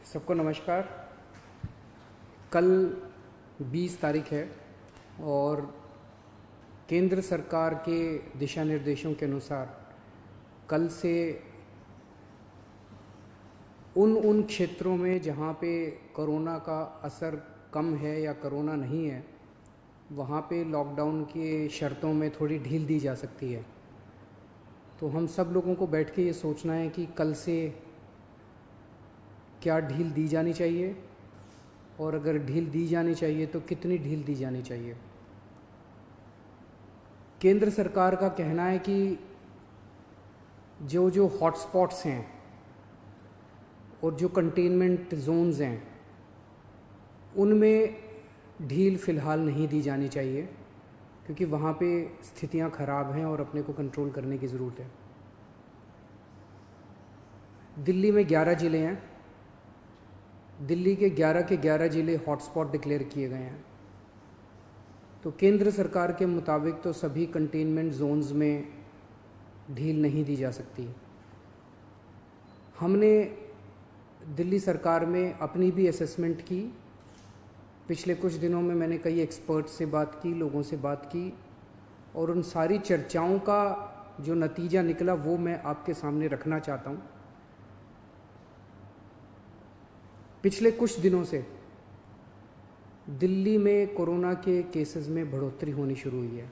सबको नमस्कार। कल 20 तारीख है और केंद्र सरकार के दिशा निर्देशों के अनुसार कल से उन क्षेत्रों में जहाँ पे कोरोना का असर कम है या कोरोना नहीं है, वहाँ पे लॉकडाउन के शर्तों में थोड़ी ढील दी जा सकती है। तो हम सब लोगों को बैठ के ये सोचना है कि कल से क्या ढील दी जानी चाहिए और अगर ढील दी जानी चाहिए तो कितनी ढील दी जानी चाहिए। केंद्र सरकार का कहना है कि जो हॉटस्पॉट्स हैं और जो कंटेनमेंट जोन्स हैं उनमें ढील फ़िलहाल नहीं दी जानी चाहिए, क्योंकि वहाँ पे स्थितियाँ ख़राब हैं और अपने को कंट्रोल करने की ज़रूरत है। दिल्ली में 11 ज़िले हैं। दिल्ली के 11 ज़िले हॉटस्पॉट डिक्लेयर किए गए हैं। तो केंद्र सरकार के मुताबिक तो सभी कंटेनमेंट जोन्स में ढील नहीं दी जा सकती। हमने दिल्ली सरकार में अपनी भी असेसमेंट की। पिछले कुछ दिनों में मैंने कई एक्सपर्ट्स से बात की, लोगों से बात की, और उन सारी चर्चाओं का जो नतीजा निकला वो मैं आपके सामने रखना चाहता हूँ। पिछले कुछ दिनों से दिल्ली में कोरोना के केसेस में बढ़ोतरी होनी शुरू हुई है।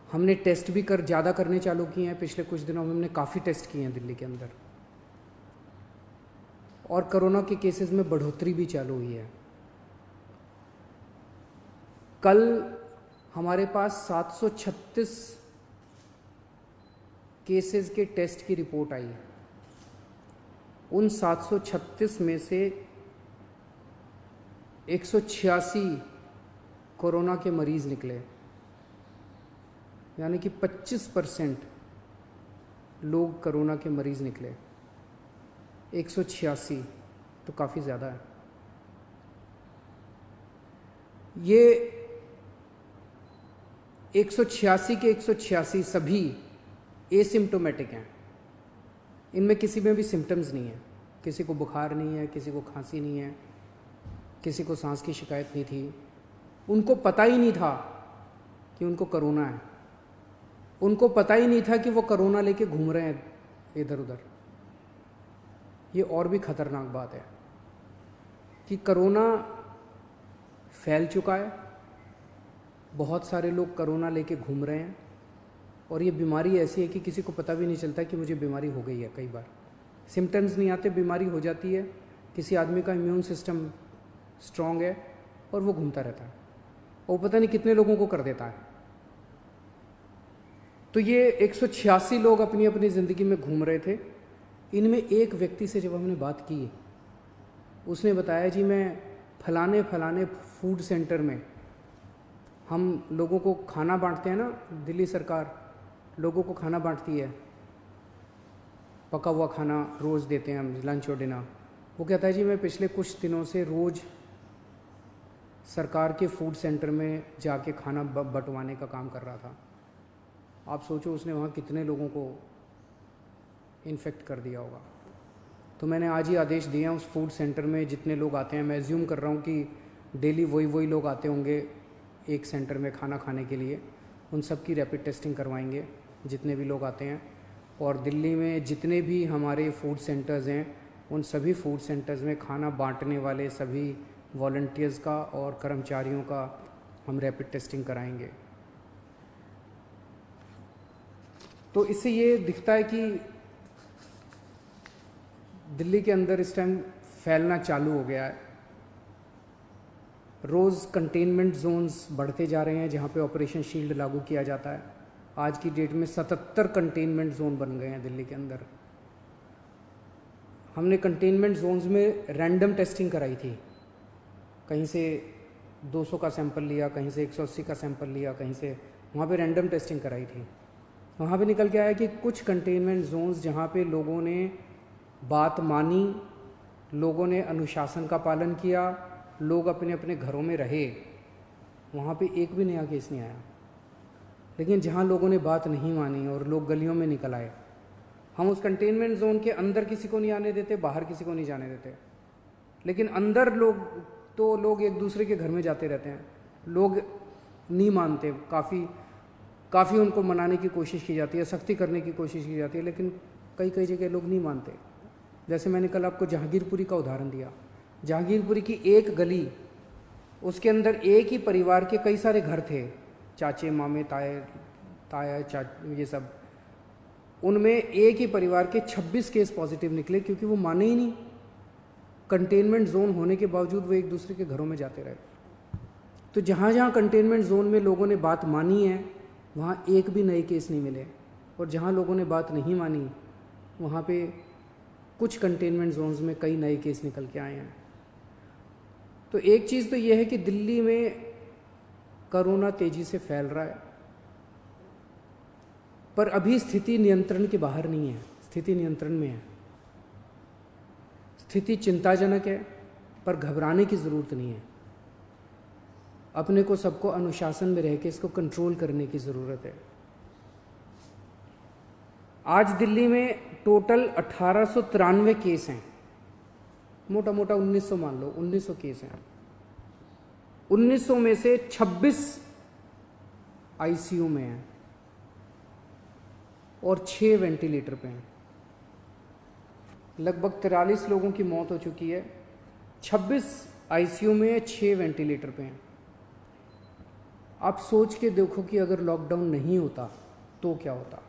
हमने टेस्ट भी ज़्यादा करने चालू किए हैं। पिछले कुछ दिनों में हमने काफ़ी टेस्ट किए हैं दिल्ली के अंदर, और कोरोना के केसेस में बढ़ोतरी भी चालू हुई है। कल हमारे पास 736 केसेस के टेस्ट की रिपोर्ट आई है। उन 736 में से 186 कोरोना के मरीज़ निकले, यानी कि 25% लोग कोरोना के मरीज़ निकले। 186 तो काफ़ी ज़्यादा है। ये 186 के 186 सभी एसिम्प्टोमेटिक हैं। इनमें किसी में भी सिम्टम्स नहीं है। किसी को बुखार नहीं है, किसी को खांसी नहीं है, किसी को सांस की शिकायत नहीं थी। उनको पता ही नहीं था कि उनको कोरोना है। उनको पता ही नहीं था कि वो कोरोना लेके घूम रहे हैं इधर उधर। ये और भी ख़तरनाक बात है कि कोरोना फैल चुका है। बहुत सारे लोग कोरोना लेके घूम रहे हैं, और ये बीमारी ऐसी है कि किसी को पता भी नहीं चलता कि मुझे बीमारी हो गई है। कई बार सिम्टम्स नहीं आते, बीमारी हो जाती है। किसी आदमी का इम्यून सिस्टम स्ट्रॉन्ग है और वो घूमता रहता है, और पता नहीं कितने लोगों को कर देता है। तो ये 186 लोग अपनी अपनी ज़िंदगी में घूम रहे थे। इनमें एक व्यक्ति से जब हमने बात की, उसने बताया जी मैं फलाने फलाने फूड सेंटर में, हम लोगों को खाना बांटते हैं ना, दिल्ली सरकार लोगों को खाना बांटती है, पका हुआ खाना रोज़ देते हैं हम, लंच और डिनर। वो कहता है जी मैं पिछले कुछ दिनों से रोज़ सरकार के फूड सेंटर में जाके खाना बंटवाने का काम कर रहा था। आप सोचो उसने वहाँ कितने लोगों को इन्फेक्ट कर दिया होगा। तो मैंने आज ही आदेश दिए हैं उस फूड सेंटर में जितने लोग आते हैं, मैं एज्यूम कर रहा हूँ कि डेली वही लोग आते होंगे एक सेंटर में खाना खाने के लिए, उन सब की रैपिड टेस्टिंग करवाएंगे जितने भी लोग आते हैं। और दिल्ली में जितने भी हमारे फूड सेंटर्स हैं, उन सभी फूड सेंटर्स में खाना बांटने वाले सभी वॉलंटियर्स का और कर्मचारियों का हम रैपिड टेस्टिंग कराएंगे। तो इससे ये दिखता है कि दिल्ली के अंदर इस टाइम फैलना चालू हो गया है। रोज़ कंटेनमेंट जोन्स बढ़ते जा रहे हैं जहाँ पे ऑपरेशन शील्ड लागू किया जाता है। आज की डेट में 77 कंटेनमेंट जोन बन गए हैं दिल्ली के अंदर। हमने कंटेनमेंट जोन्स में रैंडम टेस्टिंग कराई थी। कहीं से 200 का सैंपल लिया, कहीं से 180 का सैंपल लिया, कहीं से, वहाँ पे रैंडम टेस्टिंग कराई थी। वहाँ पे निकल के आया कि कुछ कंटेनमेंट जोन्स जहाँ पे लोगों ने बात मानी, लोगों ने अनुशासन का पालन किया, लोग अपने अपने घरों में रहे, वहाँ पे एक भी नया केस नहीं आया। लेकिन जहाँ लोगों ने बात नहीं मानी और लोग गलियों में निकल आए, हम उस कंटेनमेंट जोन के अंदर किसी को नहीं आने देते, बाहर किसी को नहीं जाने देते, लेकिन अंदर लोग एक दूसरे के घर में जाते रहते हैं। लोग नहीं मानते, काफ़ी उनको मनाने की कोशिश की जाती है, सख्ती करने की कोशिश की जाती है, लेकिन कई जगह लोग नहीं मानते। जैसे मैंने कल आपको जहांगीरपुरी का उदाहरण दिया। जहांगीरपुरी की एक गली, उसके अंदर एक ही परिवार के कई सारे घर थे, चाचे मामे ताया ये सब। उनमें एक ही परिवार के 26 केस पॉजिटिव निकले, क्योंकि वो माने ही नहीं। कंटेनमेंट जोन होने के बावजूद वो एक दूसरे के घरों में जाते रहे। तो जहाँ जहाँ कंटेनमेंट जोन में लोगों ने बात मानी है, वहाँ एक भी नए केस नहीं मिले, और जहाँ लोगों ने बात नहीं मानी, वहाँ पे कुछ कंटेनमेंट जोन्स में कई नए केस निकल के आए हैं। तो एक चीज़ तो यह है कि दिल्ली में कोरोना तेजी से फैल रहा है, पर अभी स्थिति नियंत्रण के बाहर नहीं है, स्थिति नियंत्रण में है। स्थिति चिंताजनक है, पर घबराने की ज़रूरत नहीं है। अपने को सबको अनुशासन में रह के इसको कंट्रोल करने की ज़रूरत है। आज दिल्ली में टोटल 1893 केस हैं, मोटा मोटा 1900 मान लो, 1900 केस हैं। 1900 में से 26 आईसीयू में हैं और 6 वेंटिलेटर पे हैं। लगभग 43 लोगों की मौत हो चुकी है। 26 आईसीयू में, 6 वेंटिलेटर पे हैं। आप सोच के देखो कि अगर लॉकडाउन नहीं होता तो क्या होता।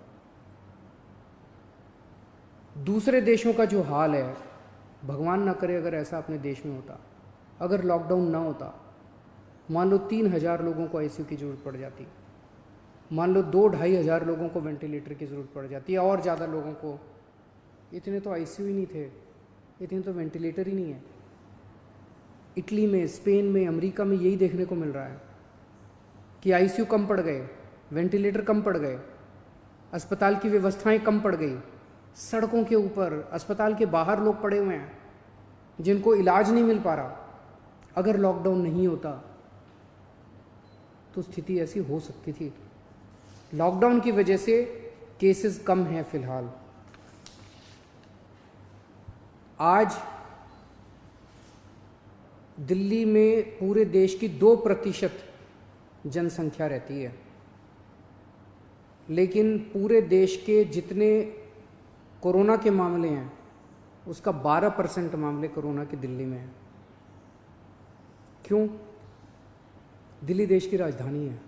दूसरे देशों का जो हाल है, भगवान ना करे अगर ऐसा अपने देश में होता, अगर लॉकडाउन ना होता, मान लो 3000 लोगों को आईसीयू की ज़रूरत पड़ जाती, मान लो 2-2.5 हज़ार लोगों को वेंटिलेटर की ज़रूरत पड़ जाती है, और ज़्यादा लोगों को। इतने तो आईसीयू ही नहीं थे, इतने तो वेंटिलेटर ही नहीं है। इटली में, स्पेन में, अमेरिका में यही देखने को मिल रहा है कि आईसीयू कम पड़ गए, वेंटिलेटर कम पड़ गए, अस्पताल की व्यवस्थाएं कम पड़ गई। सड़कों के ऊपर, अस्पताल के बाहर लोग पड़े हुए हैं जिनको इलाज नहीं मिल पा रहा। अगर लॉकडाउन नहीं होता तो स्थिति ऐसी हो सकती थी। लॉकडाउन की वजह से केसेस कम हैं फिलहाल। आज दिल्ली में पूरे देश की 2% जनसंख्या रहती है, लेकिन पूरे देश के जितने कोरोना के मामले हैं उसका 12% मामले कोरोना के दिल्ली में हैं। क्यों? दिल्ली देश की राजधानी है,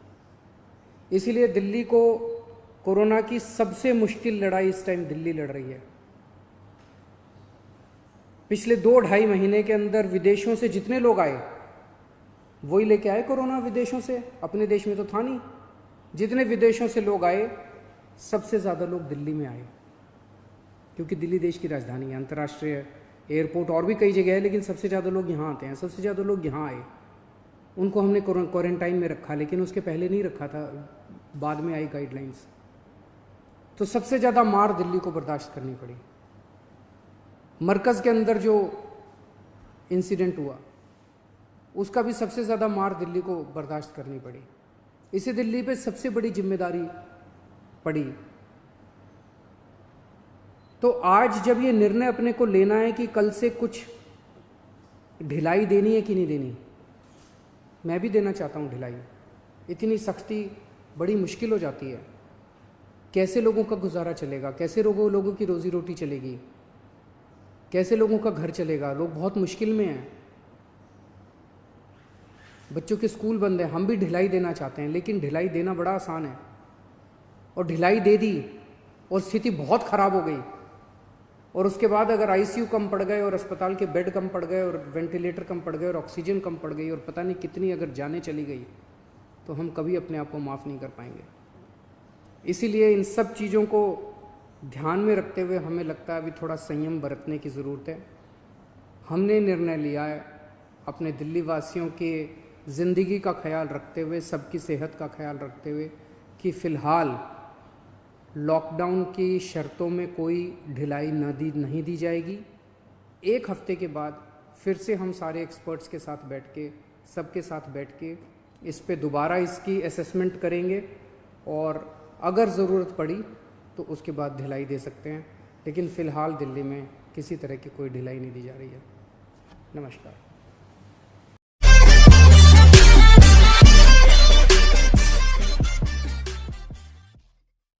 इसीलिए दिल्ली को कोरोना की सबसे मुश्किल लड़ाई इस टाइम दिल्ली लड़ रही है। पिछले 2-2.5 महीने के अंदर विदेशों से जितने लोग आए वही लेके आए कोरोना विदेशों से, अपने देश में तो था नहीं। जितने विदेशों से लोग आए, सबसे ज़्यादा लोग दिल्ली में आए, क्योंकि दिल्ली देश की राजधानी है। अंतर्राष्ट्रीय एयरपोर्ट और भी कई जगह है, लेकिन सबसे ज़्यादा लोग यहाँ आते हैं। सबसे ज़्यादा लोग यहाँ आए, उनको हमने क्वारंटाइन में रखा, लेकिन उसके पहले नहीं रखा था, बाद में आई गाइडलाइंस। तो सबसे ज़्यादा मार दिल्ली को बर्दाश्त करनी पड़ी। मरकज़ के अंदर जो इंसिडेंट हुआ उसका भी सबसे ज़्यादा मार दिल्ली को बर्दाश्त करनी पड़ी। इसे दिल्ली पे सबसे बड़ी जिम्मेदारी पड़ी। तो आज जब ये निर्णय अपने को लेना है कि कल से कुछ ढिलाई देनी है कि नहीं देनी, मैं भी देना चाहता हूँ ढिलाई। इतनी सख्ती बड़ी मुश्किल हो जाती है। कैसे लोगों का गुजारा चलेगा, कैसे लोगों की रोजी रोटी चलेगी, कैसे लोगों का घर चलेगा। लोग बहुत मुश्किल में हैं, बच्चों के स्कूल बंद हैं। हम भी ढिलाई देना चाहते हैं, लेकिन ढिलाई देना बड़ा आसान है। और ढिलाई दे दी और स्थिति बहुत ख़राब हो गई, और उसके बाद अगर आईसीयू कम पड़ गए और अस्पताल के बेड कम पड़ गए और वेंटिलेटर कम पड़ गए और ऑक्सीजन कम पड़ गई और पता नहीं कितनी अगर जानें चली गई, तो हम कभी अपने आप को माफ़ नहीं कर पाएंगे। इसीलिए इन सब चीज़ों को ध्यान में रखते हुए हमें लगता है अभी थोड़ा संयम बरतने की ज़रूरत है। हमने निर्णय लिया है अपने दिल्ली वासियों के ज़िंदगी का ख्याल रखते हुए, सबकी सेहत का ख्याल रखते हुए, कि फ़िलहाल लॉकडाउन की शर्तों में कोई ढिलाई नहीं दी जाएगी। 1 हफ्ते के बाद फिर से हम सारे एक्सपर्ट्स के साथ बैठ के, सबके साथ बैठ के इस पे दोबारा इसकी असेसमेंट करेंगे, और अगर ज़रूरत पड़ी तो उसके बाद ढिलाई दे सकते हैं। लेकिन फ़िलहाल दिल्ली में किसी तरह की कोई ढिलाई नहीं दी जा रही है। नमस्कार।